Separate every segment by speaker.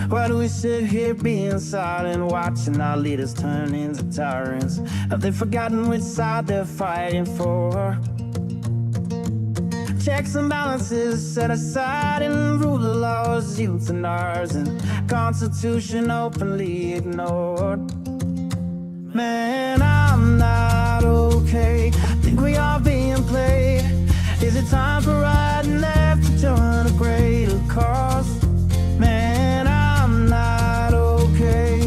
Speaker 1: Why do we sit here being silent, watching our leaders turn into tyrants? Have they forgotten which side they're fighting for? Checks and balances set aside and rule of laws, youths and ours, and Constitution openly ignored. Man, I'm not okay. Think we are being played. Is it time for right and left to join a greater cause? Man, I'm not okay.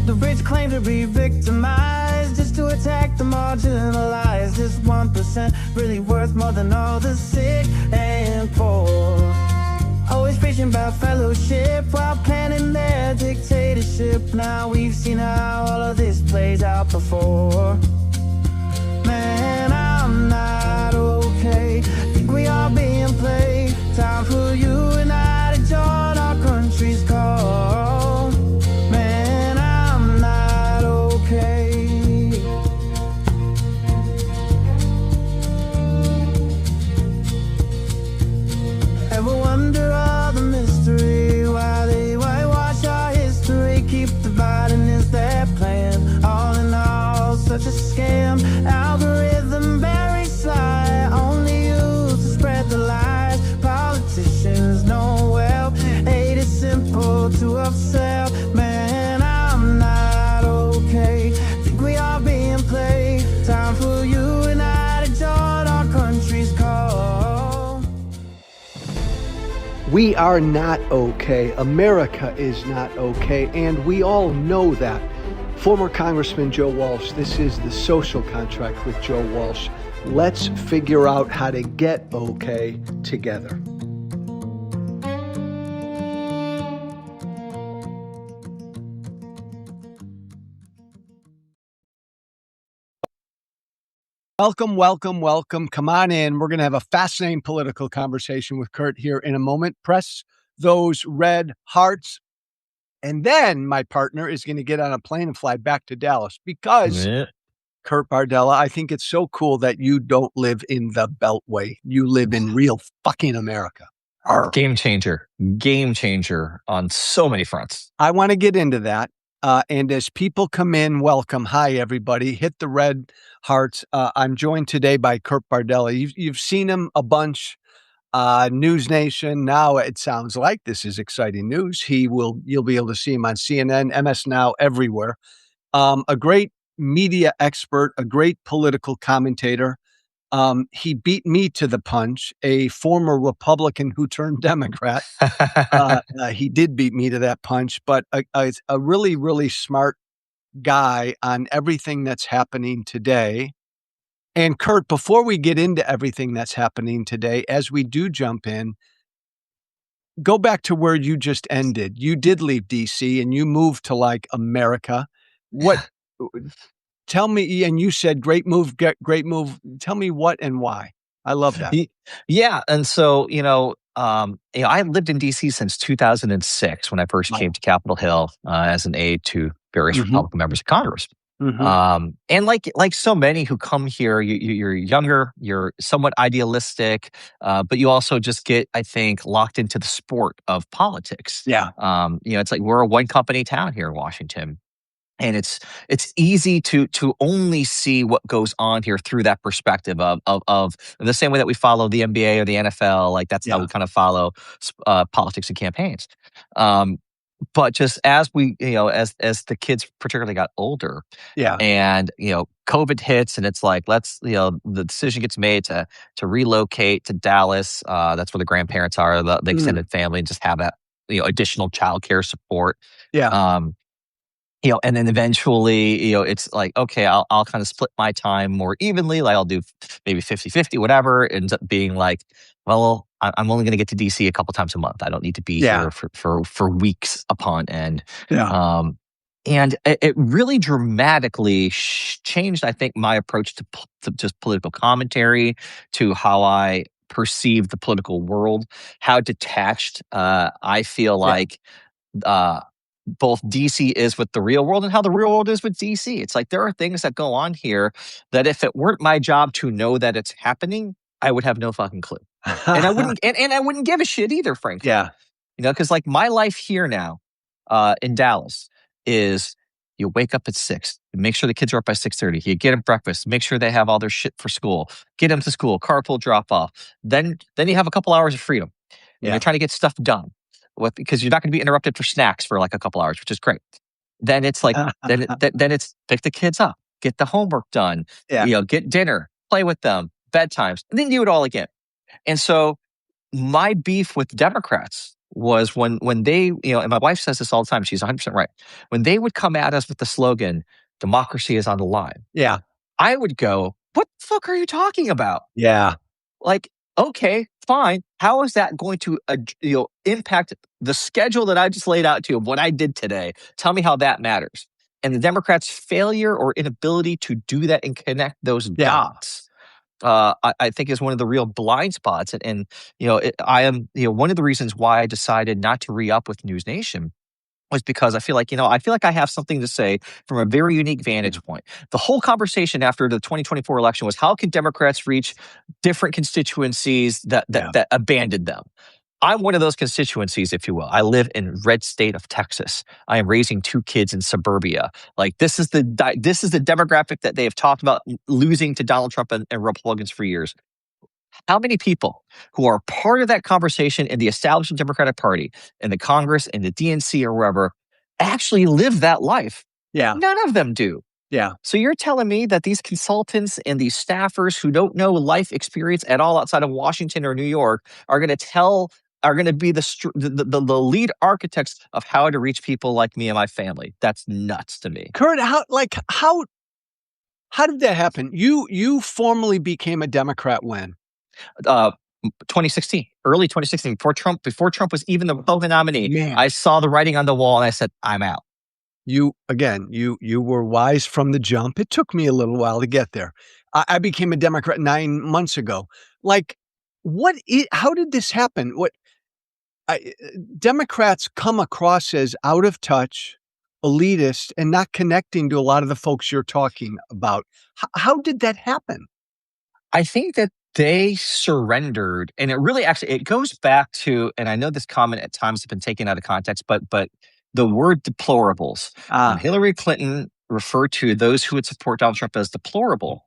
Speaker 1: The rich claim to be victimized just to attack the marginalized. Is 1% really worth more than all the sick and poor? Always preaching about fellowship while planning their dictatorship. Now we've seen how all of this plays out before. Man, I'm not okay. Think we are being played. Time for you and I to join our country's call. Man, I'm not okay. Ever wonder all the mystery, why they whitewash our history, keep dividing is their plan? All in all, such a scam. Algorithm very sly, only used to spread the lies. Politicians know well, hate is simple to upsell. Man, I'm not okay. Think we are being played. Time for you and I to join our country's call.
Speaker 2: We are not okay. America is not okay, and we all know that. Former Congressman Joe Walsh, this is the social contract with Joe Walsh. Let's figure out how to get okay together. Welcome, welcome, welcome. Come on in. We're going to have a fascinating political conversation with Kurt here in a moment. Press those red hearts. And then my partner is going to get on a plane and fly back to Dallas because, Kurt Bardella, I think it's so cool that you don't live in the Beltway. You live in real fucking America. Arr.
Speaker 3: Game changer on so many fronts.
Speaker 2: I want to get into that. And as people come in, welcome. Hi, everybody. Hit the red hearts. I'm joined today by Kurt Bardella. You've seen him a bunch. News Nation. Now it sounds like this is exciting news. You'll be able to see him on CNN, MS Now, everywhere. A great media expert, a great political commentator. He beat me to the punch, a former Republican who turned Democrat. He did beat me to that punch, but a really, really smart guy on everything that's happening today. And Kurt, before we get into everything that's happening today, as we do jump in, go back to where you just ended. You did leave DC and you moved to like America. What? Tell me, and you said great move. Tell me what and why. I love that.
Speaker 3: Yeah, and so I lived in DC since 2006 when I first came to Capitol Hill as an aide to various Republican members of Congress. And like so many who come here, you're younger, you're somewhat idealistic, but you also just get, I think, locked into the sport of politics.
Speaker 2: Yeah.
Speaker 3: It's like we're a one company town here in Washington. And it's easy to only see what goes on here through that perspective of the same way that we follow the NBA or the NFL. Like that's how we kind of follow politics and campaigns. But just as we, as the kids particularly got older, and COVID hits, and it's like the decision gets made to relocate to Dallas. That's where the grandparents are, the extended family, and just have that additional childcare support. And then eventually, it's like, okay, I'll kind of split my time more evenly. Like I'll do maybe 50-50, whatever. It ends up being like, well, I'm only going to get to DC a couple times a month. I don't need to be here for weeks upon end. And it really dramatically changed, I think, my approach to just political commentary, to how I perceive the political world, how detached I feel like both DC is with the real world and how the real world is with DC. It's like there are things that go on here that if it weren't my job to know that it's happening, I would have no fucking clue. And I wouldn't and I wouldn't give a shit either, frankly.
Speaker 2: Yeah.
Speaker 3: Because like my life here now in Dallas is you wake up at 6, you make sure the kids are up by 6:30, you get them breakfast, make sure they have all their shit for school, get them to school, carpool drop off. Then you have a couple hours of freedom. And you're trying to get stuff done because you're not going to be interrupted for snacks for like a couple hours, which is great. Then it's like then it's pick the kids up, get the homework done, get dinner, play with them, bedtimes, and then do it all again. And so my beef with Democrats was when they, and my wife says this all the time, she's 100% right. When they would come at us with the slogan, democracy is on the line.
Speaker 2: Yeah.
Speaker 3: I would go, what the fuck are you talking about?
Speaker 2: Yeah.
Speaker 3: Like, okay, fine. How is that going to impact the schedule that I just laid out to you of what I did today? Tell me how that matters. And the Democrats' failure or inability to do that and connect those dots, I think is one of the real blind spots. And I am one of the reasons why I decided not to re-up with News Nation was because I feel like I have something to say from a very unique vantage point. The whole conversation after the 2024 election was how can Democrats reach different constituencies that abandoned them? I'm one of those constituencies, if you will. I live in red state of Texas. I am raising 2 kids in suburbia. Like this is the demographic that they have talked about losing to Donald Trump and Republicans for years. How many people who are part of that conversation in the established Democratic Party, in the Congress, in the DNC, or wherever, actually live that life?
Speaker 2: Yeah.
Speaker 3: None of them do.
Speaker 2: Yeah.
Speaker 3: So you're telling me that these consultants and these staffers who don't know life experience at all outside of Washington or New York are going to be the lead architects of how to reach people like me and my family? That's nuts to me.
Speaker 2: Kurt, how did that happen? You formally became a Democrat when?
Speaker 3: 2016, early 2016, before Trump was even the Republican nominee.
Speaker 2: Man.
Speaker 3: I saw the writing on the wall and I said, I'm out.
Speaker 2: You were wise from the jump. It took me a little while to get there. I became a Democrat 9 months ago. Like, how did this happen? Democrats come across as out of touch, elitist, and not connecting to a lot of the folks you're talking about. How did that happen?
Speaker 3: I think that they surrendered, and it really it goes back to, and I know this comment at times has been taken out of context, but the word deplorables. When Hillary Clinton referred to those who would support Donald Trump as deplorable,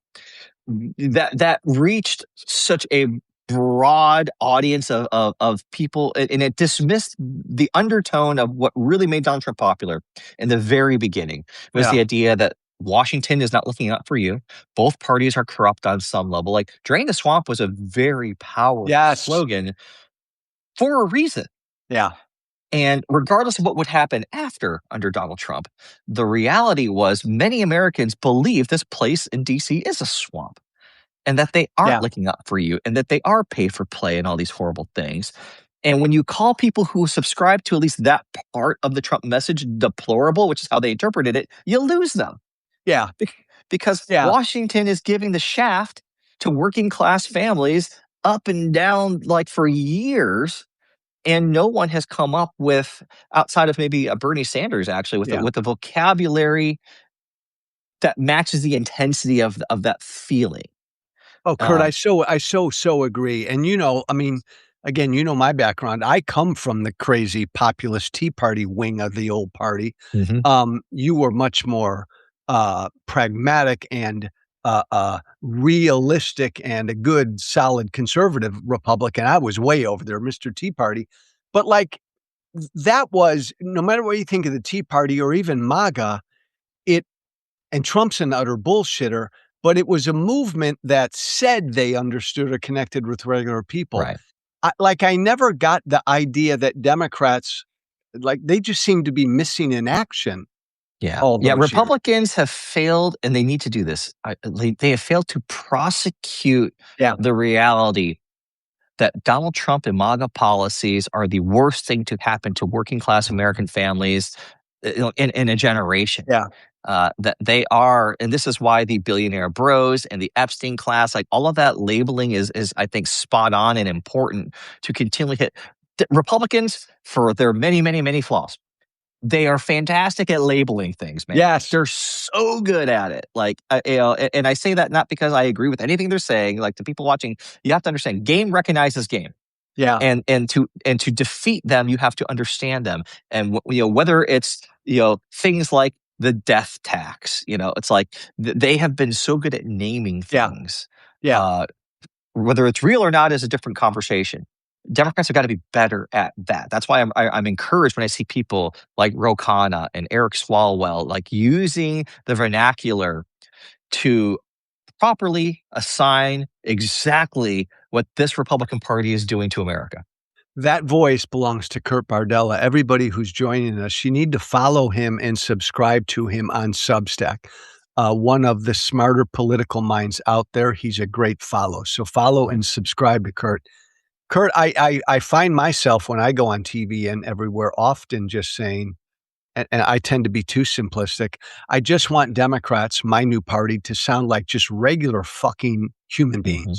Speaker 3: that reached such a broad audience of people, and it dismissed the undertone of what really made Donald Trump popular in the very beginning. It was the idea that Washington is not looking out for you. Both parties are corrupt on some level. Like drain the swamp was a very powerful slogan for a reason.
Speaker 2: Yeah.
Speaker 3: And regardless of what would happen after under Donald Trump, the reality was many Americans believe this place in DC is a swamp and that they aren't looking out for you and that they are pay for play and all these horrible things. And when you call people who subscribe to at least that part of the Trump message deplorable, which is how they interpreted it, you lose them.
Speaker 2: Yeah.
Speaker 3: Because Washington is giving the shaft to working class families up and down like for years. And no one has come up with, outside of maybe Bernie Sanders, actually, with the vocabulary that matches the intensity of that feeling.
Speaker 2: Oh, Kurt, I so agree. And I mean, again, my background. I come from the crazy populist Tea Party wing of the old party.
Speaker 3: Mm-hmm.
Speaker 2: You were much more pragmatic and realistic and a good, solid conservative Republican. I was way over there, Mr. Tea Party. But that was, no matter what you think of the Tea Party or even MAGA, and Trump's an utter bullshitter, but it was a movement that said they understood or connected with regular people.
Speaker 3: Right.
Speaker 2: I never got the idea that Democrats, they just seem to be missing in action.
Speaker 3: Yeah. Republicans have failed, and they need to do this. They have failed to prosecute the reality that Donald Trump and MAGA policies are the worst thing to happen to working class American families in a generation.
Speaker 2: Yeah.
Speaker 3: That they are, and this is why the billionaire bros and the Epstein class, like all of that labeling is I think spot on and important to continually hit Republicans for their many, many, many flaws. They are fantastic at labeling things, man.
Speaker 2: Yes.
Speaker 3: They're so good at it. Like, and I say that not because I agree with anything they're saying. Like, to people watching, you have to understand, game recognizes game.
Speaker 2: Yeah.
Speaker 3: And to defeat them, you have to understand them. And whether it's things like the death tax, it's like they have been so good at naming things.
Speaker 2: Yeah.
Speaker 3: Whether it's real or not is a different conversation. Democrats have got to be better at that. That's why I'm encouraged when I see people like Ro Khanna and Eric Swalwell like using the vernacular to properly assign exactly what this Republican Party is doing to America.
Speaker 2: That voice belongs to Kurt Bardella. Everybody who's joining us, you need to follow him and subscribe to him on Substack. One of the smarter political minds out there. He's a great follow. So follow and subscribe to Kurt. Kurt, I find myself when I go on TV and everywhere often just saying, and I tend to be too simplistic, I just want Democrats, my new party, to sound like just regular fucking human beings.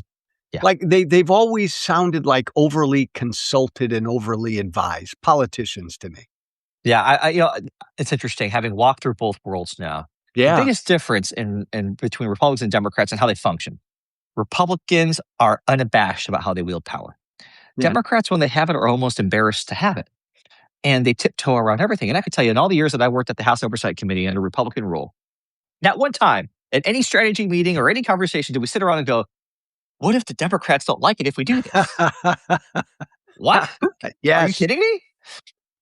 Speaker 3: Yeah.
Speaker 2: Like they've always sounded like overly consulted and overly advised politicians to me.
Speaker 3: Yeah, I it's interesting having walked through both worlds now.
Speaker 2: Yeah.
Speaker 3: The biggest difference in between Republicans and Democrats and how they function. Republicans are unabashed about how they wield power.
Speaker 2: Yeah.
Speaker 3: Democrats, when they have it, are almost embarrassed to have it. And they tiptoe around everything. And I can tell you, in all the years that I worked at the House Oversight Committee under Republican rule, not one time at any strategy meeting or any conversation did we sit around and go, what if the Democrats don't like it if we do this? What?
Speaker 2: Yes.
Speaker 3: Are you kidding me?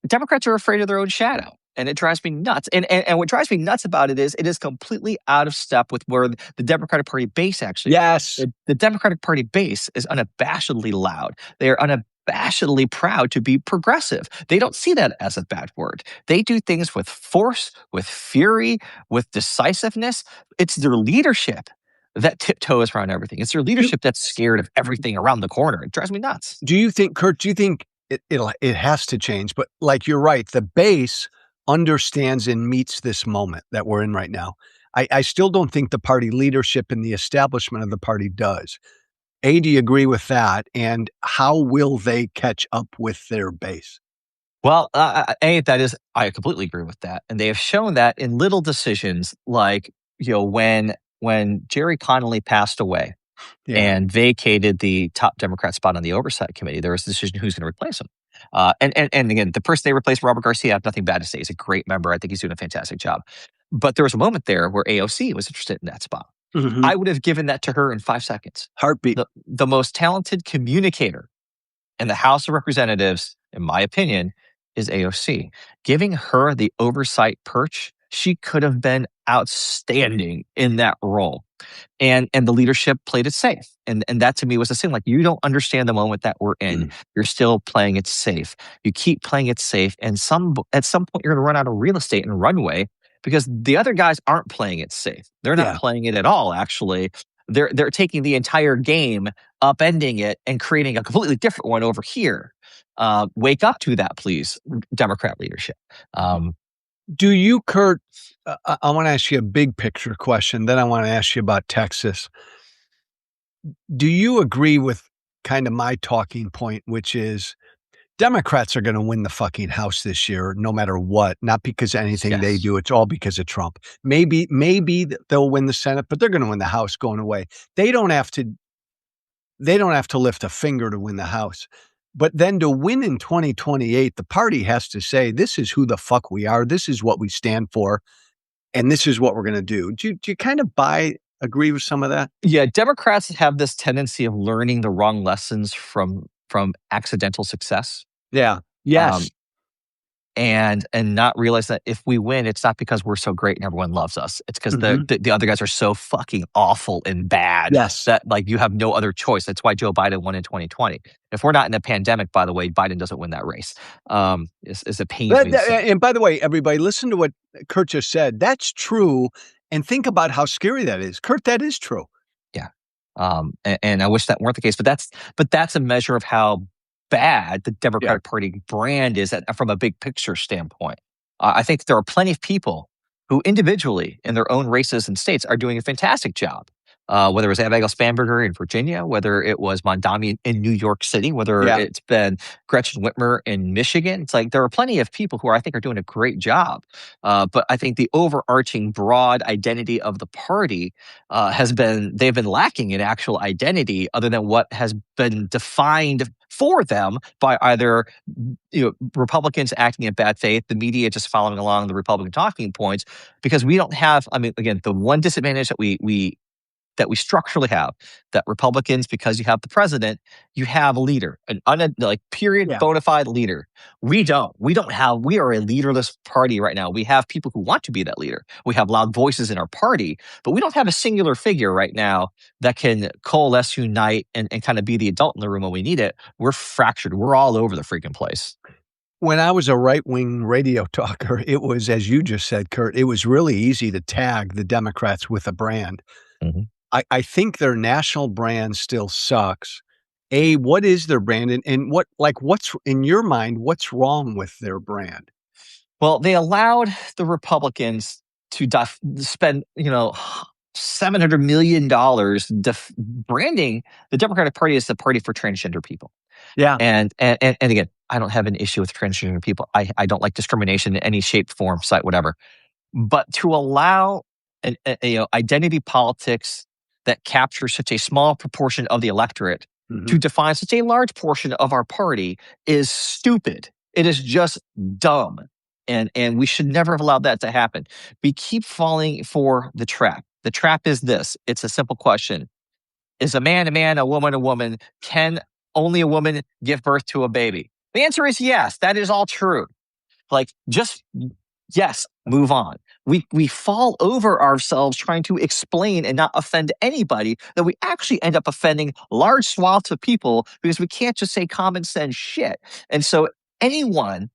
Speaker 3: Democrats are afraid of their own shadow. And it drives me nuts. And what drives me nuts about it is completely out of step with where the Democratic Party base actually
Speaker 2: Yes.
Speaker 3: The Democratic Party base is unabashedly loud. They are unabashedly proud to be progressive. They don't see that as a bad word. They do things with force, with fury, with decisiveness. It's their leadership that tiptoes around everything. It's their leadership that's scared of everything around the corner. It drives me nuts.
Speaker 2: Do you think, Kurt, it has to change? But like you're right, the base understands and meets this moment that we're in right now. I still don't think the party leadership and the establishment of the party does. Do you agree with that? And how will they catch up with their base?
Speaker 3: Well, I completely agree with that. And they have shown that in little decisions like, when Jerry Connolly passed away and vacated the top Democrat spot on the Oversight Committee, there was a decision who's going to replace him. And again, the person they replaced, Robert Garcia, I have nothing bad to say. He's a great member. I think he's doing a fantastic job. But there was a moment there where AOC was interested in that spot.
Speaker 2: Mm-hmm.
Speaker 3: I would have given that to her in 5 seconds.
Speaker 2: Heartbeat.
Speaker 3: The most talented communicator in the House of Representatives, in my opinion, is AOC. Giving her the oversight perch, she could have been outstanding in that role. And the leadership played it safe. And that to me was the thing. Like, you don't understand the moment that we're in. You're still playing it safe. You keep playing it safe. And at some point, you're going to run out of real estate and runway because the other guys aren't playing it safe. They're not playing it at all, actually. They're taking the entire game, upending it, and creating a completely different one over here. Wake up to that, please, Democrat leadership.
Speaker 2: Do you, Kurt, I want to ask you a big picture question, then I want to ask you about Texas. Do you agree with kind of my talking point, which is Democrats are going to win the fucking House this year, no matter what, not because of anything they do. It's all because of Trump. Maybe they'll win the Senate, but they're going to win the House going away. They don't have to lift a finger to win the House. But then to win in 2028, the party has to say, this is who the fuck we are. This is what we stand for. And this is what we're going to do. Do you kind of agree with some of that? Yeah.
Speaker 3: Democrats have this tendency of learning the wrong lessons from accidental success.
Speaker 2: Yeah. Yes.
Speaker 3: And not realize that if we win, it's not because we're so great and everyone loves us. It's because the other guys are so fucking awful and bad that like you have no other choice. That's why Joe Biden won in 2020. If we're not in a pandemic, by the way, Biden doesn't win that race. Is a pain.
Speaker 2: And by the way, everybody, listen to what Kurt just said. That's true. And think about how scary that is. Kurt, that is true.
Speaker 3: Yeah. And I wish that weren't the case, but that's a measure of how bad the Democratic Party brand is from a big picture standpoint. I think there are plenty of people who individually in their own races and states are doing a fantastic job. whether it was Abigail Spanberger in Virginia, whether it was Mondami in New York City, whether
Speaker 2: Yeah.
Speaker 3: it's been Gretchen Whitmer in Michigan. It's like there are plenty of people who I think are doing a great job. But I think the overarching broad identity of the party they've been lacking in actual identity other than what has been defined for them by either Republicans acting in bad faith, the media just following along the Republican talking points, because we don't have. I mean, again, the one disadvantage that we structurally have, that Republicans, because you have the president, you have a leader, period,
Speaker 2: Yeah.
Speaker 3: bona fide leader. We don't. We are a leaderless party right now. We have people who want to be that leader. We have loud voices in our party, but we don't have a singular figure right now that can coalesce, unite, and kind of be the adult in the room when we need it. We're fractured. We're all over the freaking place.
Speaker 2: When I was a right-wing radio talker, it was, as you just said, Kurt, it was really easy to tag the Democrats with a brand.
Speaker 3: Mhm.
Speaker 2: I think their national brand still sucks. What is their brand? And what's in your mind, what's wrong with their brand?
Speaker 3: Well, they allowed the Republicans to spend, $700 million branding the Democratic Party as the party for transgender people.
Speaker 2: Yeah.
Speaker 3: And again, I don't have an issue with transgender people. I don't like discrimination in any shape, form, site, whatever. But to allow identity politics that captures such a small proportion of the electorate to define such a large portion of our party is stupid. It is just dumb. And we should never have allowed that to happen. We keep falling for the trap. The trap is this. It's a simple question. Is a man, a woman, a woman? Can only a woman give birth to a baby? The answer is yes. That is all true. Yes, move on. We fall over ourselves trying to explain and not offend anybody, that we actually end up offending large swaths of people because we can't just say common sense shit. And so anyone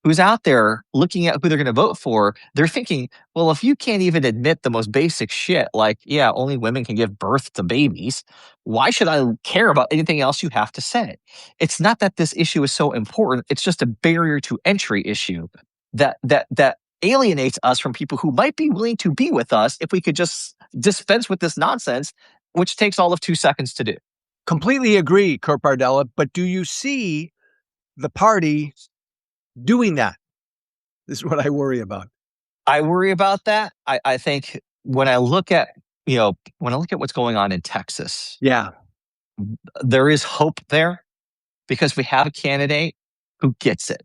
Speaker 3: who's out there looking at who they're going to vote for, they're thinking, well, if you can't even admit the most basic shit, like, yeah, only women can give birth to babies, why should I care about anything else you have to say? It's not that this issue is so important. It's just a barrier to entry issue that alienates us from people who might be willing to be with us if we could just dispense with this nonsense, which takes all of 2 seconds to do.
Speaker 2: Completely agree, Kurt Bardella. But do you see the party doing that? This is what I worry about.
Speaker 3: I worry about that. I think when I look at what's going on in Texas,
Speaker 2: Yeah.
Speaker 3: there is hope there because we have a candidate who gets it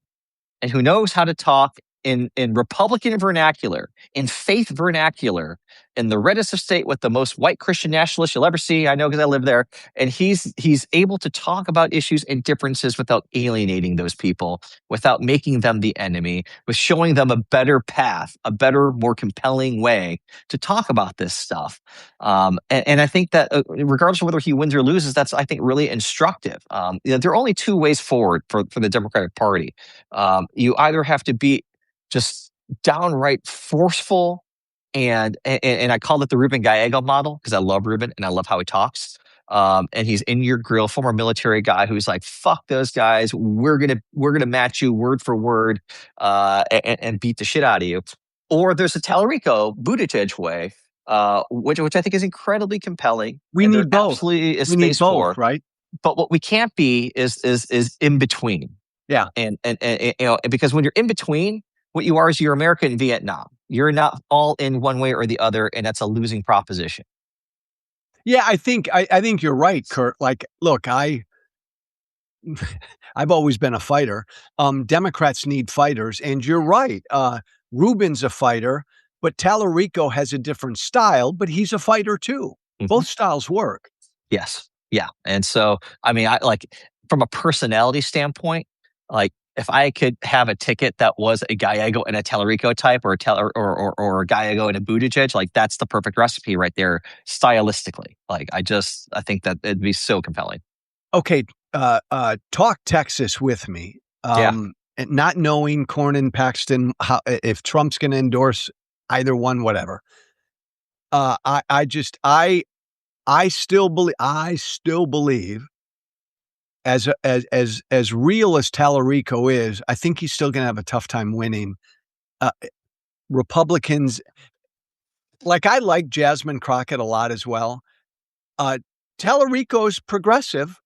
Speaker 3: and who knows how to talk in Republican vernacular, in faith vernacular, in the reddest of state with the most white Christian nationalists you'll ever see. I know because I live there. And he's able to talk about issues and differences without alienating those people, without making them the enemy, with showing them a better path, a better, more compelling way to talk about this stuff. And I think that regardless of whether he wins or loses, that's, I think, really instructive. There are only 2 ways forward for the Democratic Party. You either have to be just downright forceful, and I call it the Ruben Gallego model because I love Ruben and I love how he talks. And he's in your grill, former military guy who's like, "Fuck those guys, we're gonna match you word for word, and beat the shit out of you." Or there's a Tallarico Buttigieg way, which I think is incredibly compelling.
Speaker 2: We need both.
Speaker 3: Absolutely is
Speaker 2: We need
Speaker 3: space for,
Speaker 2: both, right?
Speaker 3: but what we can't be is in between.
Speaker 2: Yeah.
Speaker 3: And because when you're in between, what you are is you're America in Vietnam. You're not all in one way or the other, and that's a losing proposition.
Speaker 2: Yeah, I think you're right, Kurt. Like, look, I've always been a fighter. Democrats need fighters, and you're right. Rubin's a fighter, but Tallarico has a different style, but he's a fighter too. Both styles work.
Speaker 3: Yes. Yeah. And so, I mean, I like from a personality standpoint, like if I could have a ticket that was a Gallego and a Tallarico type, or a Gallego and a Buttigieg, like that's the perfect recipe right there, stylistically. Like I think that it'd be so compelling.
Speaker 2: Okay, talk Texas with me. And not knowing Cornyn, Paxton, if Trump's going to endorse either one, whatever. I still believe. As real as Tallarico is, I think he's still going to have a tough time winning. Republicans, like I like Jasmine Crockett a lot as well. Tallarico's progressive,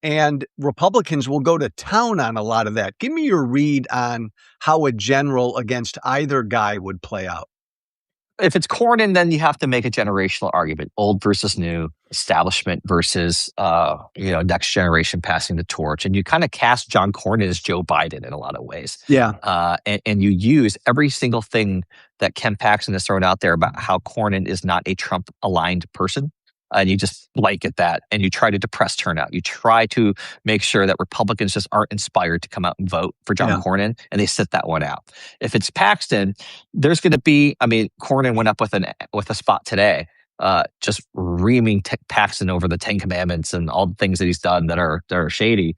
Speaker 2: and Republicans will go to town on a lot of that. Give me your read on how a general against either guy would play out.
Speaker 3: If it's Cornyn, then you have to make a generational argument: old versus new, establishment versus next generation passing the torch. And you kind of cast John Cornyn as Joe Biden in a lot of ways.
Speaker 2: Yeah.
Speaker 3: And you use every single thing that Ken Paxton has thrown out there about how Cornyn is not a Trump aligned person. And you just blanket that, and you try to depress turnout. You try to make sure that Republicans just aren't inspired to come out and vote for John Cornyn, and they sit that one out. If it's Paxton, there's going to be. I mean, Cornyn went up with a spot today, just reaming Paxton over the 10 Commandments and all the things that he's done that are shady,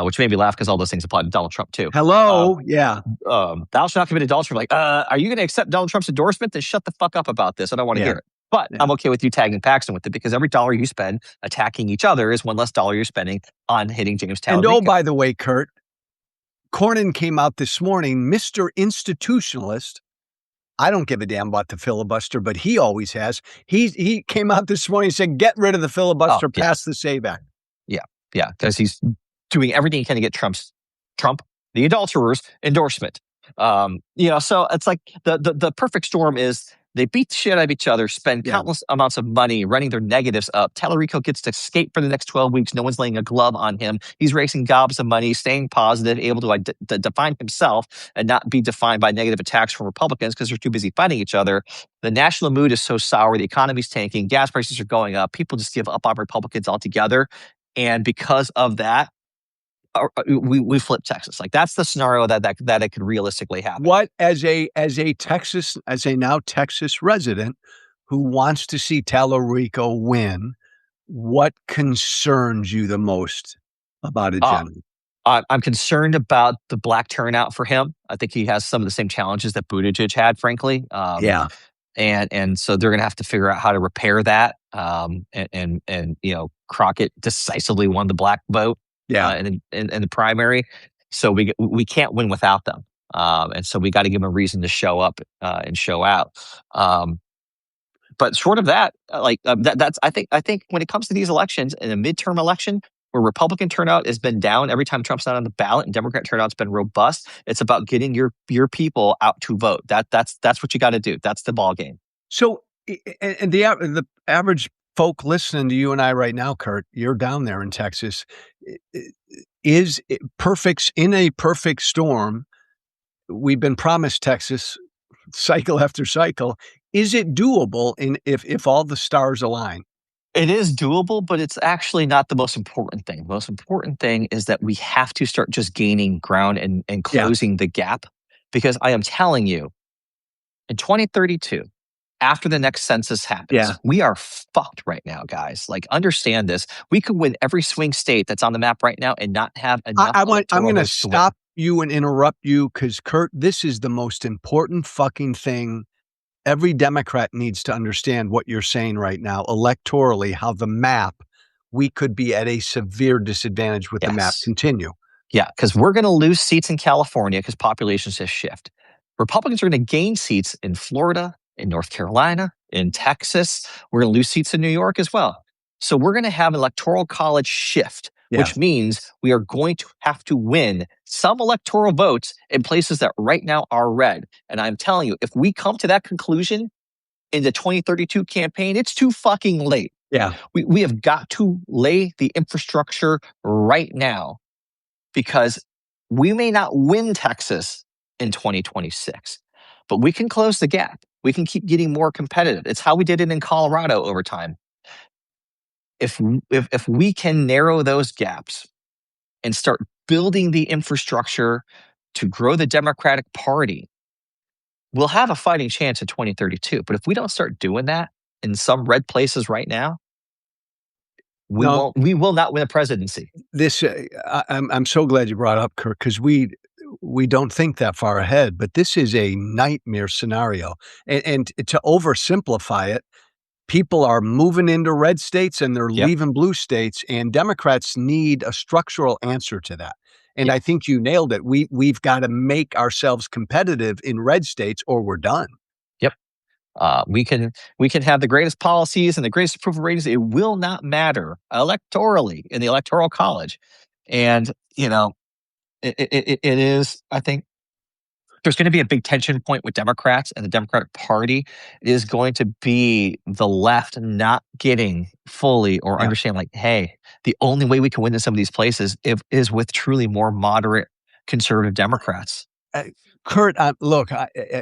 Speaker 3: which made me laugh because all those things apply to Donald Trump too.
Speaker 2: Hello,
Speaker 3: thou shalt not commit adultery. Like, are you going to accept Donald Trump's endorsement? Then shut the fuck up about this. I don't want to hear it. But I'm okay with you tagging Paxton with it, because every dollar you spend attacking each other is one less dollar you're spending on hitting James Tallarico.
Speaker 2: And oh, by the way, Kurt, Cornyn came out this morning, Mr. Institutionalist. I don't give a damn about the filibuster, but he always has. He came out this morning and said, get rid of the filibuster, pass the SAVE Act.
Speaker 3: Yeah, because he's doing everything he can to get Trump, the adulterer's endorsement. So it's like the perfect storm is they beat the shit out of each other, spend countless amounts of money running their negatives up. Tallarico gets to skate for the next 12 weeks. No one's laying a glove on him. He's raising gobs of money, staying positive, able to define himself and not be defined by negative attacks from Republicans because they're too busy fighting each other. The national mood is so sour. The economy's tanking. Gas prices are going up. People just give up on Republicans altogether. And because of that, we flip Texas. Like, that's the scenario that it could realistically happen.
Speaker 2: What, as a now Texas resident who wants to see Tallarico win, what concerns you the most about a general?
Speaker 3: I'm concerned about the black turnout for him. I think he has some of the same challenges that Buttigieg had, frankly. And so they're going to have to figure out how to repair that. And Crockett decisively won the black vote. In the primary, so we can't win without them, and so we got to give them a reason to show up and show out. But short of that, that's I think when it comes to these elections, in a midterm election where Republican turnout has been down every time Trump's not on the ballot and Democrat turnout's been robust, it's about getting your people out to vote. That's what you got to do. That's the ball game.
Speaker 2: So, and the average folk listening to you and I right now, Kurt, you're down there in Texas, is in a perfect storm. We've been promised Texas cycle after cycle. Is it doable if all the stars align?
Speaker 3: It is doable, but it's actually not the most important thing. The most important thing is that we have to start just gaining ground and closing the gap, because I am telling you, in 2032, after the next census happens, we are fucked right now, guys. Like, understand this. We could win every swing state that's on the map right now and not have enough.
Speaker 2: I'm going to stop you and interrupt you, because, Kurt, this is the most important fucking thing. Every Democrat needs to understand what you're saying right now, electorally, how the map, we could be at a severe disadvantage with the map. Continue.
Speaker 3: Yeah, because we're going to lose seats in California because populations have shifted. Republicans are going to gain seats in Florida, in North Carolina, in Texas. We're going to lose seats in New York as well. So we're going to have an electoral college shift, which means we are going to have to win some electoral votes in places that right now are red. And I'm telling you, if we come to that conclusion in the 2032 campaign, it's too fucking late. We have got to lay the infrastructure right now, because we may not win Texas in 2026, but we can close the gap. We can keep getting more competitive. It's how we did it in Colorado over time. If we can narrow those gaps and start building the infrastructure to grow the Democratic Party, we'll have a fighting chance in 2032. But if we don't start doing that in some red places right now, we will not win a presidency.
Speaker 2: I'm so glad you brought up, Kurt, because we don't think that far ahead, but this is a nightmare scenario. And to oversimplify it, people are moving into red states and they're leaving blue states, and Democrats need a structural answer to that. And I think you nailed it. We've got to make ourselves competitive in red states or we're done.
Speaker 3: We can have the greatest policies and the greatest approval ratings. It will not matter electorally in the Electoral College, and it is. I think there's going to be a big tension point with Democrats and the Democratic Party. It is going to be the left not getting fully or
Speaker 2: Yeah.
Speaker 3: understand, like, hey, the only way we can win in some of these places is with truly more moderate conservative Democrats.
Speaker 2: Kurt, look,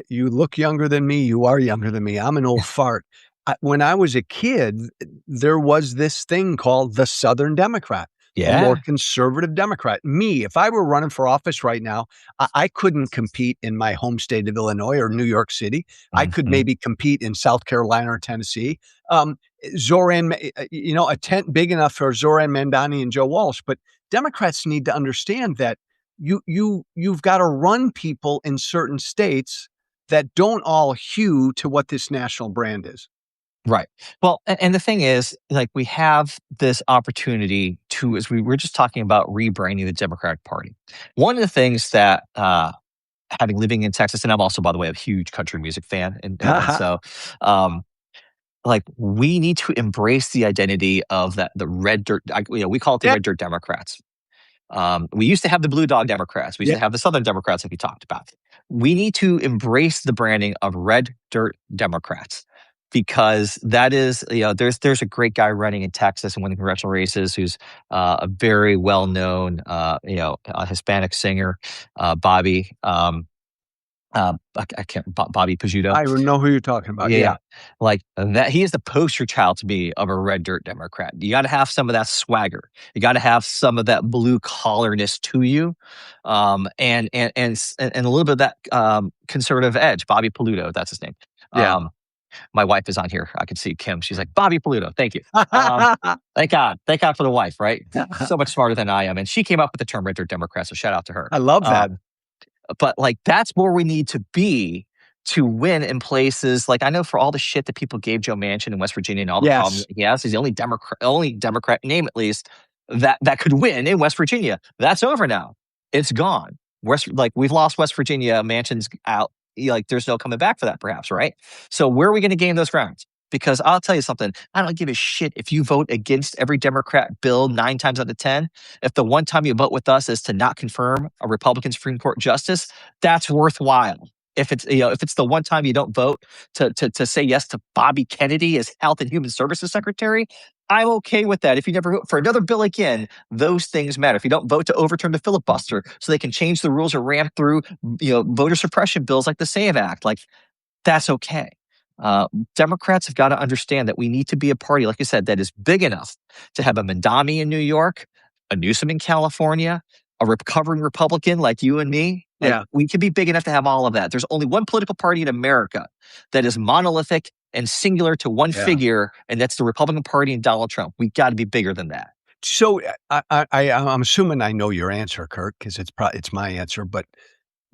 Speaker 2: you look younger than me. You are younger than me. I'm an old fart. When I was a kid, there was this thing called the Southern Democrat, a more
Speaker 3: Yeah.
Speaker 2: conservative Democrat. Me, if I were running for office right now, I couldn't compete in my home state of Illinois or New York City. I could
Speaker 3: Mhm.
Speaker 2: maybe compete in South Carolina or Tennessee. Zoran, a tent big enough for Zoran Mandani and Joe Walsh. But Democrats need to understand that you've got to run people in certain states that don't all hew to what this national brand is.
Speaker 3: Right. Well, and the thing is, like, we have this opportunity to, as we were just talking about, rebranding the Democratic Party. One of the things that, having living in Texas, and I'm also, by the way, a huge country music fan, and so, um, like, we need to embrace the identity of the red dirt. We call it the
Speaker 2: Yeah,
Speaker 3: red dirt Democrats. We used to have the blue dog Democrats. We used
Speaker 2: yeah,
Speaker 3: to have the Southern Democrats, like you talked about. We need to embrace the branding of red dirt Democrats, because that is, there's a great guy running in Texas and winning congressional races who's a very well known, Hispanic singer, Bobby. I can't, Bobby Pizzuto.
Speaker 2: I know who you're talking about.
Speaker 3: Yeah,
Speaker 2: Yeah,
Speaker 3: like that. He is the poster child to me of a red dirt Democrat. You got to have some of that swagger. You got to have some of that blue collarness to you, and a little bit of that conservative edge. Bobby Peludo, that's his name.
Speaker 2: yeah.
Speaker 3: Um, my wife is on here. I can see Kim. She's like, Bobby Peludo. Thank you. Thank God for the wife. Right, so much smarter than I am, and she came up with the term red dirt Democrat. So shout out to her.
Speaker 2: I love that.
Speaker 3: But, like, that's where we need to be to win in places, like, I know for all the shit that people gave Joe Manchin in West Virginia and all the problems
Speaker 2: Yes.
Speaker 3: he has, he's the only Democrat name, at least, that could win in West Virginia. That's over now. It's gone. We've lost West Virginia. Manchin's out. Like, there's no coming back for that, perhaps, right? So where are we gonna gain those grounds? Because I'll tell you something, I don't give a shit if you vote against every Democrat bill 9 times out of 10. If the one time you vote with us is to not confirm a Republican Supreme Court justice, that's worthwhile. If it's the one time you don't vote to say yes to Bobby Kennedy as Health and Human Services Secretary, I'm okay with that. If you never vote for another bill again, those things matter. If you don't vote to overturn the filibuster so they can change the rules or ramp through, voter suppression bills like the SAVE Act, like, that's okay. Democrats have got to understand that we need to be a party, like I said, that is big enough to have a Mandami in New York, a Newsom in California, a recovering Republican like you and me. Like,
Speaker 2: Yeah,
Speaker 3: we can be big enough to have all of that. There's only one political party in America that is monolithic and singular to one
Speaker 2: yeah.
Speaker 3: figure, and that's the Republican Party and Donald Trump. We got to be bigger than that.
Speaker 2: So I'm assuming I know your answer, Kurt, because it's my answer. But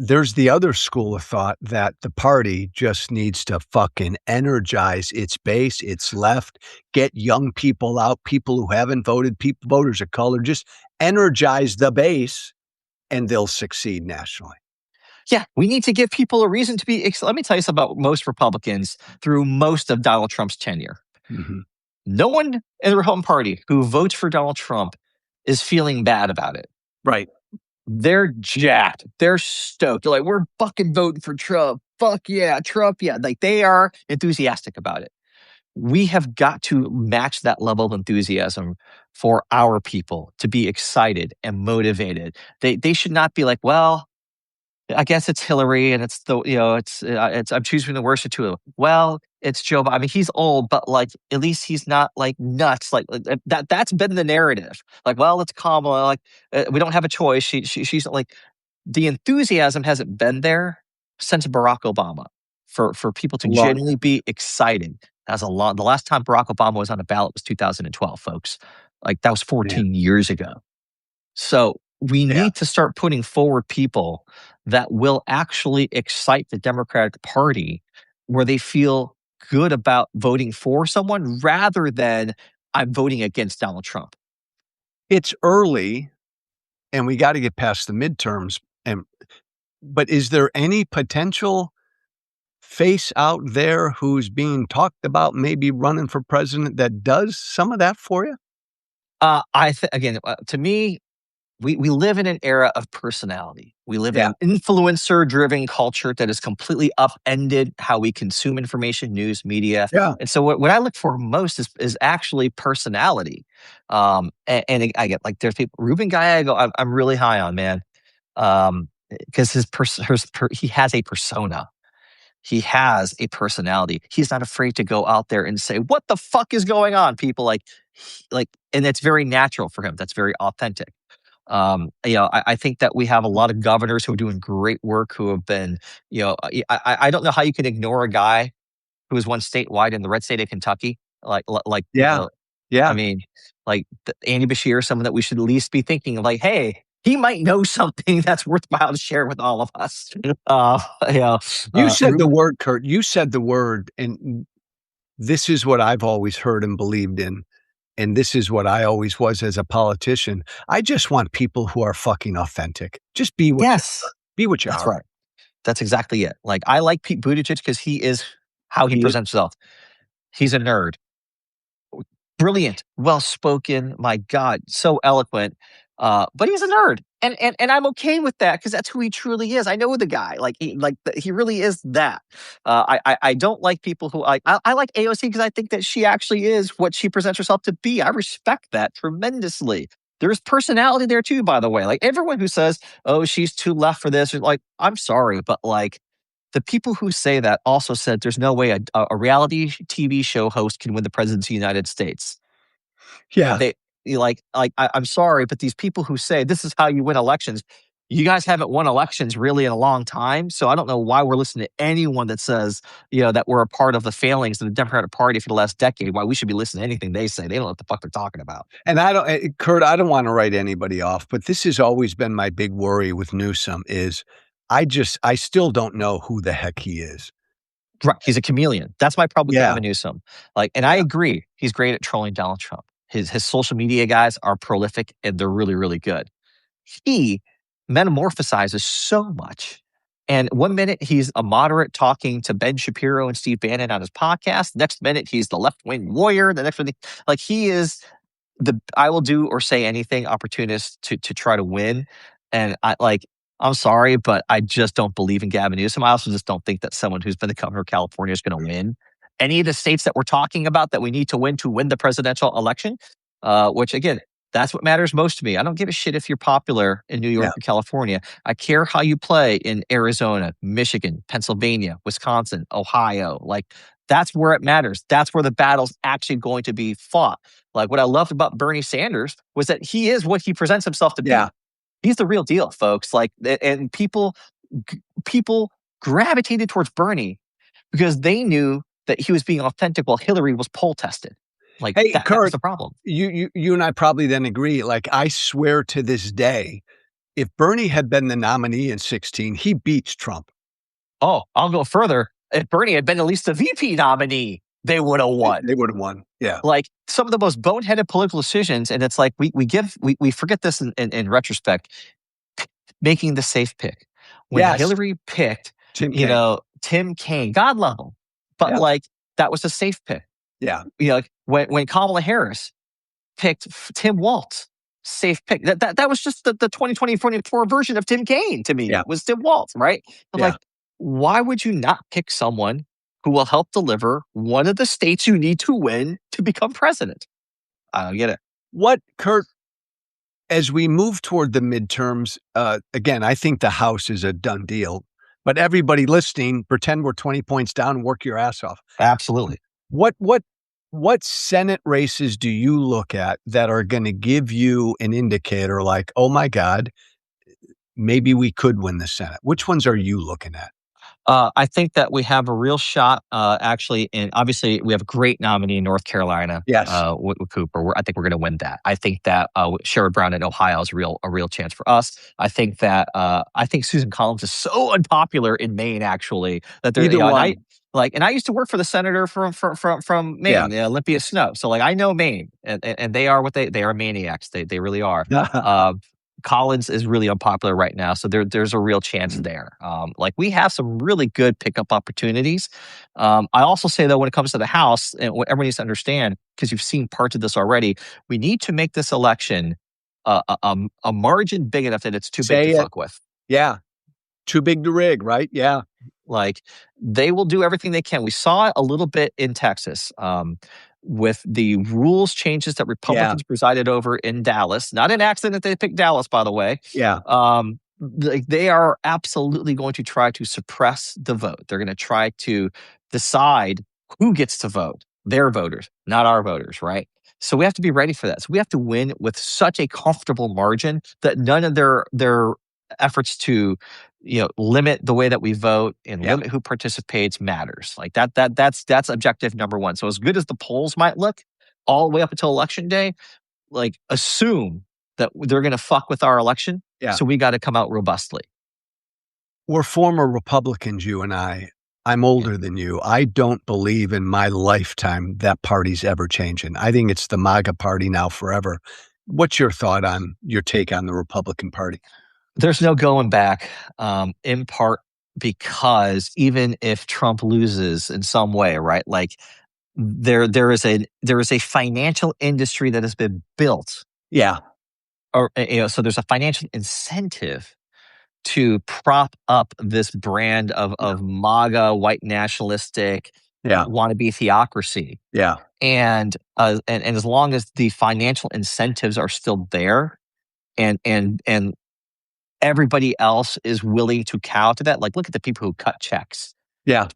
Speaker 2: there's the other school of thought that the party just needs to fucking energize its base, its left, get young people out, people who haven't voted, voters of color, just energize the base, and they'll succeed nationally.
Speaker 3: Yeah, we need to give people a reason to be. Let me tell you something about most Republicans through most of Donald Trump's tenure.
Speaker 2: Mhm.
Speaker 3: No one in the Republican Party who votes for Donald Trump is feeling bad about it.
Speaker 2: Right.
Speaker 3: They're jacked. They're stoked. They're like, we're fucking voting for Trump. Fuck yeah, Trump. Yeah. Like, they are enthusiastic about it. We have got to match that level of enthusiasm for our people to be excited and motivated. They should not be like, well, I guess it's Hillary, and I'm choosing the worst of two. Well, it's Joe Biden. I mean, he's old, but, like, at least he's not, like, nuts. Like, that's been the narrative. Like, well, it's Kamala. Like, we don't have a choice. She's like, the enthusiasm hasn't been there since Barack Obama for people to
Speaker 2: Long.
Speaker 3: genuinely be excited. That's a lot. The last time Barack Obama was on the ballot was 2012, folks. Like, that was
Speaker 2: Yeah.
Speaker 3: 14 years ago. So we
Speaker 2: Yeah.
Speaker 3: need to start putting forward people that will actually excite the Democratic Party, where they feel good about voting for someone rather than I'm voting against Donald Trump.
Speaker 2: It's early, and we got to get past the midterms. But is there any potential face out there who's being talked about maybe running for president that does some of that for you?
Speaker 3: Again, to me, we live in an era of personality. We live in
Speaker 2: Yeah.
Speaker 3: an influencer-driven culture that has completely upended how we consume information, news, media.
Speaker 2: Yeah.
Speaker 3: And so what I look for most is actually personality. And I get like there's people. Ruben Gallego, I'm really high on, man, because he has a persona. He has a personality. He's not afraid to go out there and say, "What the fuck is going on?" People and it's very natural for him. That's very authentic. I think that we have a lot of governors who are doing great work who have been, I don't know how you can ignore a guy who was once statewide in the red state of Kentucky.
Speaker 2: Yeah.
Speaker 3: I
Speaker 2: Yeah.
Speaker 3: mean, Andy Bashir, someone that we should at least be thinking of, like, hey, he might know something that's worthwhile to share with all of us.
Speaker 2: You said the
Speaker 3: Ruben,
Speaker 2: word, Kurt. You said the word, and this is what I've always heard and believed in. And this is what I always was as a politician. I just want people who are fucking authentic. Just be what you
Speaker 3: yes,
Speaker 2: are. Be what you
Speaker 3: that's
Speaker 2: are.
Speaker 3: right. That's exactly it. Like, I like Pete Buttigieg because he is how he
Speaker 2: He is.
Speaker 3: presents himself. He's a nerd. Brilliant, well-spoken, my god, so eloquent, but he's a nerd, and I'm okay with that because that's who he truly is. I know the guy, he really is that. I don't like people who I like AOC because I think that she actually is what she presents herself to be. I respect that tremendously. There's personality there too, by the way. Like, everyone who says, "Oh, she's too left for this," or like, I'm sorry, but, like, the people who say that also said there's no way a reality TV show host can win the presidency of the United States.
Speaker 2: Yeah.
Speaker 3: They I'm sorry, but these people who say this is how you win elections, you guys haven't won elections really in a long time. So I don't know why we're listening to anyone that says, that we're a part of the failings of the Democratic Party for the last decade. Why we should be listening to anything they say. They don't know what the fuck they're talking about.
Speaker 2: And Kurt, I don't want to write anybody off, but this has always been my big worry with Newsom is I still don't know who the heck he is.
Speaker 3: Right. He's a chameleon. That's my problem with
Speaker 2: Yeah.
Speaker 3: Gavin Newsom. And I agree, he's great at trolling Donald Trump. His social media guys are prolific and they're really, really good. He metamorphosizes so much. And one minute he's a moderate talking to Ben Shapiro and Steve Bannon on his podcast. Next minute he's the left wing warrior. The next minute, he is the I will do or say anything opportunist to try to win. And I'm sorry, but I just don't believe in Gavin Newsom. I also just don't think that someone who's been the governor of California is going to win any of the states that we're talking about that we need to win the presidential election. Which again, that's what matters most to me. I don't give a shit if you're popular in New York
Speaker 2: Yeah.
Speaker 3: or California. I care how you play in Arizona, Michigan, Pennsylvania, Wisconsin, Ohio. That's where it matters. That's where the battle's actually going to be fought. Like, what I loved about Bernie Sanders was that he is what he presents himself to be.
Speaker 2: Yeah.
Speaker 3: He's the real deal, folks. And people gravitated towards Bernie because they knew that he was being authentic while Hillary was poll tested.
Speaker 2: Hey,
Speaker 3: That was
Speaker 2: Kurt,
Speaker 3: the problem.
Speaker 2: you and I probably then agree. Like, I swear to this day, if Bernie had been the nominee in 16, he beats Trump.
Speaker 3: Oh, I'll go further. If Bernie had been at least the VP nominee, they would have won.
Speaker 2: They would have won. Yeah.
Speaker 3: Some of the most boneheaded political decisions, and it's like we forget this in retrospect, making the safe pick. When
Speaker 2: Yes.
Speaker 3: Hillary picked,
Speaker 2: Tim Kaine.
Speaker 3: Tim Kaine, God love him, but
Speaker 2: Yeah.
Speaker 3: that was a safe pick.
Speaker 2: Yeah.
Speaker 3: When Kamala Harris picked Tim Walz, safe pick. That was just the 2024 version of Tim Kaine to me.
Speaker 2: Yeah.
Speaker 3: Was Tim Walz, right? But
Speaker 2: Yeah.
Speaker 3: why would you not pick someone who will help deliver one of the states you need to win to become president? I don't get it.
Speaker 2: What, Kurt, as we move toward the midterms, again, I think the House is a done deal, but everybody listening, pretend we're 20 points down and work your ass off.
Speaker 3: Absolutely.
Speaker 2: What Senate races do you look at that are going to give you an indicator like, oh my God, maybe we could win the Senate? Which ones are you looking at?
Speaker 3: I think that we have a real shot, actually, and obviously we have a great nominee in North Carolina.
Speaker 2: Yes.
Speaker 3: With Cooper. I think we're going to win that. I think that Sherrod Brown in Ohio is a real chance for us. I think that Susan Collins is so unpopular in Maine, actually, that they're
Speaker 2: Either one.
Speaker 3: and I used to work for the senator from Maine, Olympia Snowe. So I know Maine, and they are what they are maniacs. They really are. Collins is really unpopular right now, so there's a real chance there. Like we have some really good pickup opportunities. I also say though, when it comes to the House, and what everyone needs to understand, because you've seen parts of this already, we need to make this election a margin big enough that it's too big to fuck with.
Speaker 2: Yeah. Too big to rig, right? Yeah.
Speaker 3: Like they will do everything they can. We saw it a little bit in Texas with the rules changes that Republicans presided over in Dallas. Not an accident they picked Dallas, by the way.
Speaker 2: Yeah.
Speaker 3: They are absolutely going to try to suppress the vote. They're going to try to decide who gets to vote. Their voters, not our voters, right? So we have to be ready for that. So we have to win with such a comfortable margin that none of their efforts to limit the way that we vote and limit who participates matters. Like that's objective number one. So as good as the polls might look all the way up until election day, like assume that they're going to fuck with our election.
Speaker 2: Yeah.
Speaker 3: So we got to come out robustly.
Speaker 2: We're former Republicans, you and I. I'm older than you. I don't believe in my lifetime that party's ever changing. I think it's the MAGA party now forever. What's your take on the Republican Party?
Speaker 3: There's no going back, in part because even if Trump loses in some way, right? Like there is a financial industry that has been built.
Speaker 2: Yeah.
Speaker 3: Or so there's a financial incentive to prop up this brand of MAGA, white nationalistic, wannabe theocracy.
Speaker 2: Yeah.
Speaker 3: And as long as the financial incentives are still there, and everybody else is willing to cow to that, like look at the people who cut checks,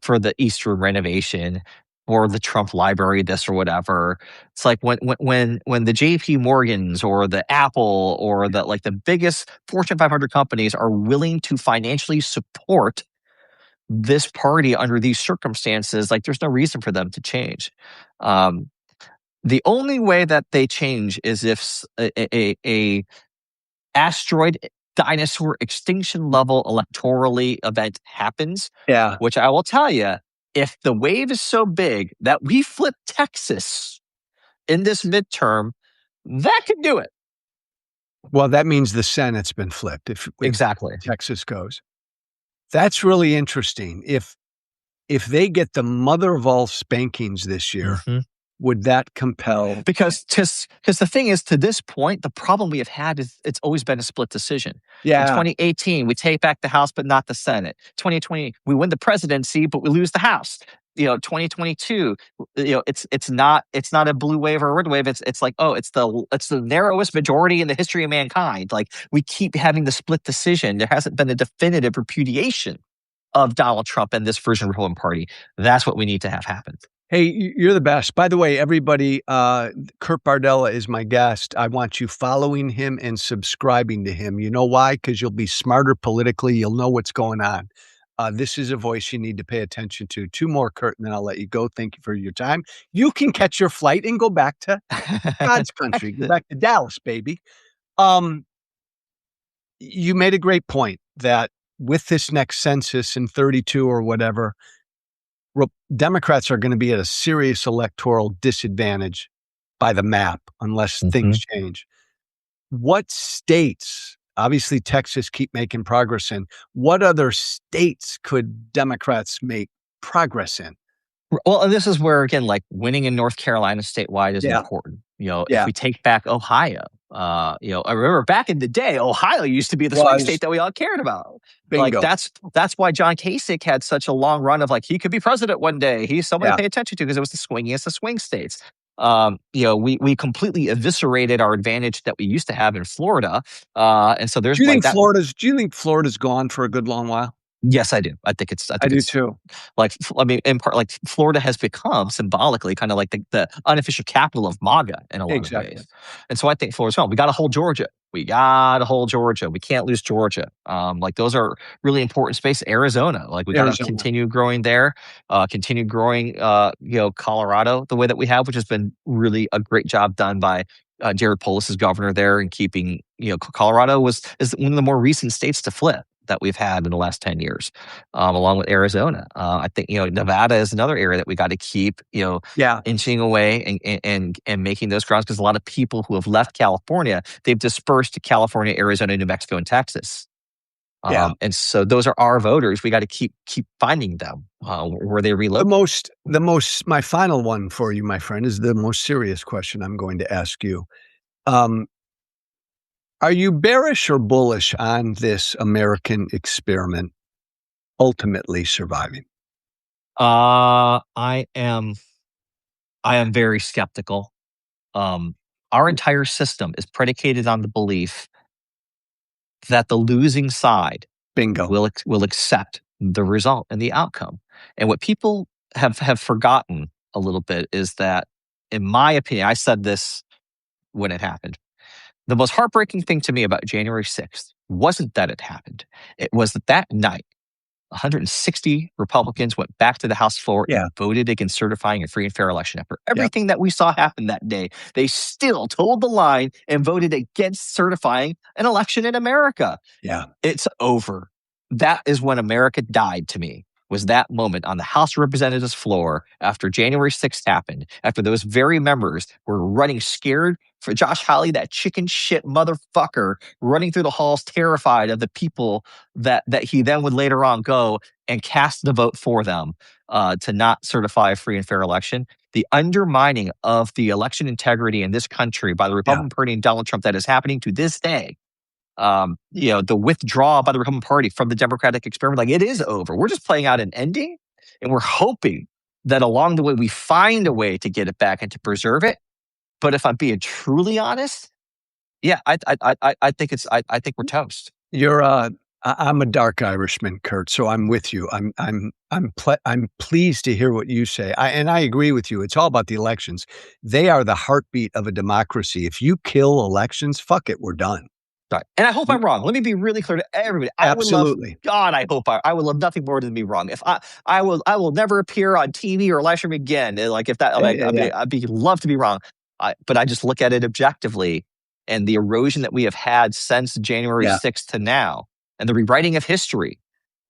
Speaker 3: for the Eastern renovation or the Trump library, this or whatever. It's like when the JP Morgans or the Apple or the biggest Fortune 500 companies are willing to financially support this party under these circumstances, like there's no reason for them to change. The only way that they change is if a asteroid dinosaur extinction level electorally event happens.
Speaker 2: Yeah.
Speaker 3: Which I will tell you, if the wave is so big that we flip Texas in this midterm, that could do it.
Speaker 2: Well, that means the Senate's been flipped if
Speaker 3: exactly
Speaker 2: Texas goes. That's really interesting. If they get the mother of all spankings this year, would that compel?
Speaker 3: Because the thing is, to this point, the problem we have had is it's always been a split decision.
Speaker 2: Yeah.
Speaker 3: In 2018, we take back the House, but not the Senate. 2020, we win the presidency, but we lose the House. 2022, it's not a blue wave or a red wave. It's like, oh, it's the narrowest majority in the history of mankind. Like we keep having the split decision. There hasn't been a definitive repudiation of Donald Trump and this version of the Republican Party. That's what we need to have happen.
Speaker 2: Hey, you're the best. By the way, everybody, Kurt Bardella is my guest. I want you following him and subscribing to him. You know why? Because you'll be smarter politically. You'll know what's going on. This is a voice you need to pay attention to. Two more, Kurt, and then I'll let you go. Thank you for your time. You can catch your flight and go back to God's country. Go back to Dallas, baby. You made a great point that with this next census in 32 or whatever, Democrats are going to be at a serious electoral disadvantage by the map unless things change. What states, obviously Texas, keep making progress in, what other states could Democrats make progress in?
Speaker 3: Well, and this is where, again, like winning in North Carolina statewide is important. If we take back Ohio, I remember back in the day, Ohio used to be the swing state that we all cared about.
Speaker 2: Bingo.
Speaker 3: Like that's why John Kasich had such a long run of like he could be president one day. He's someone to pay attention to because it was the swingiest of swing states. We completely eviscerated our advantage that we used to have in Florida, and so there's.
Speaker 2: Do you think Florida's gone for a good long while?
Speaker 3: Yes, I do. I do
Speaker 2: too.
Speaker 3: Like, I mean, in part, like Florida has become symbolically kind of like the unofficial capital of MAGA in a lot of ways. And so I think Florida's gone. We got to hold Georgia. We can't lose Georgia. Like those are really important spaces. Arizona, like we got to continue growing there, continue growing, Colorado the way that we have, which has been really a great job done by Jared Polis as governor there and keeping, Colorado is one of the more recent states to flip. that we've had in the last 10 years, along with Arizona. I think, Nevada is another area that we got to keep,
Speaker 2: Yeah.
Speaker 3: inching away and making those grounds, because a lot of people who have left California, they've dispersed to California, Arizona, New Mexico, and Texas.
Speaker 2: Yeah.
Speaker 3: And so those are our voters. We got to keep finding them where they relocate.
Speaker 2: My final one for you, my friend, is the most serious question I'm going to ask you. Are you bearish or bullish on this American experiment ultimately surviving?
Speaker 3: I am very skeptical. Our entire system is predicated on the belief that the losing side
Speaker 2: Bingo.
Speaker 3: will accept the result and the outcome. And what people have forgotten a little bit is that, in my opinion, I said this when it happened, the most heartbreaking thing to me about January 6th wasn't that it happened. It was that night, 160 Republicans went back to the House floor and voted against certifying a free and fair election. After everything that we saw happen that day, they still told the line and voted against certifying an election in America.
Speaker 2: Yeah.
Speaker 3: It's over. That is when America died to me, was that moment on the House of Representatives floor after January 6th happened, after those very members were running scared for Josh Hawley, that chicken shit motherfucker, running through the halls terrified of the people that he then would later on go and cast the vote for them to not certify a free and fair election. The undermining of the election integrity in this country by the Republican Party and Donald Trump that is happening to this day. The withdrawal by the Republican Party from the Democratic experiment, like, it is over. We're just playing out an ending, and we're hoping that along the way we find a way to get it back and to preserve it. But if I'm being truly honest, I think we're toast.
Speaker 2: I'm a dark Irishman, Kurt, so I'm with you. I'm pleased to hear what you say. And I agree with you. It's all about the elections. They are the heartbeat of a democracy. If you kill elections, fuck it, we're done.
Speaker 3: Right. And I hope I'm wrong. Let me be really clear to everybody.
Speaker 2: Absolutely.
Speaker 3: I would love nothing more than be wrong. If I will never appear on TV or live stream again. Like, if that, I'd love to be wrong. But I just look at it objectively, and the erosion that we have had since January 6th to now, and the rewriting of history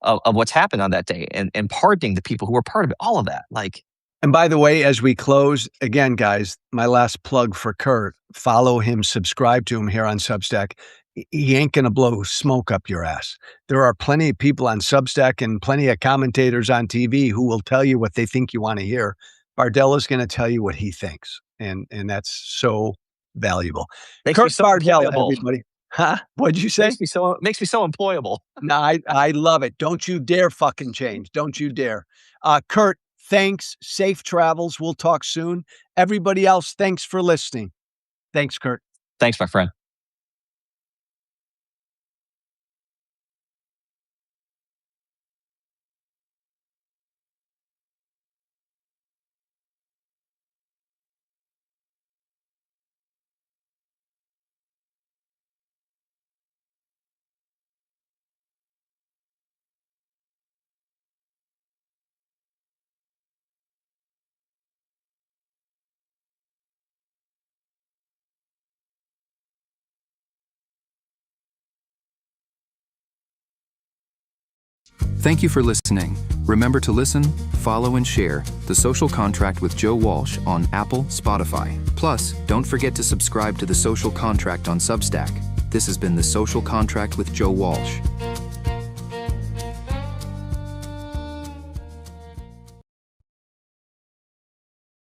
Speaker 3: of what's happened on that day, and pardoning the people who were part of it, all of that.
Speaker 2: And by the way, as we close, again, guys, my last plug for Kurt, follow him, subscribe to him here on Substack. He ain't going to blow smoke up your ass. There are plenty of people on Substack and plenty of commentators on TV who will tell you what they think you want to hear. Bardella's going to tell you what he thinks. And that's so valuable.
Speaker 3: Kurt
Speaker 2: Bardella, everybody. Huh? What'd you say?
Speaker 3: Makes me so employable.
Speaker 2: No, I love it. Don't you dare fucking change. Don't you dare. Kurt, thanks. Safe travels. We'll talk soon. Everybody else, thanks for listening. Thanks, Kurt.
Speaker 3: Thanks, my friend.
Speaker 4: Thank you for listening. Remember to listen, follow, and share The Social Contract with Joe Walsh on Apple, Spotify. Plus, don't forget to subscribe to The Social Contract on Substack. This has been The Social Contract with Joe Walsh.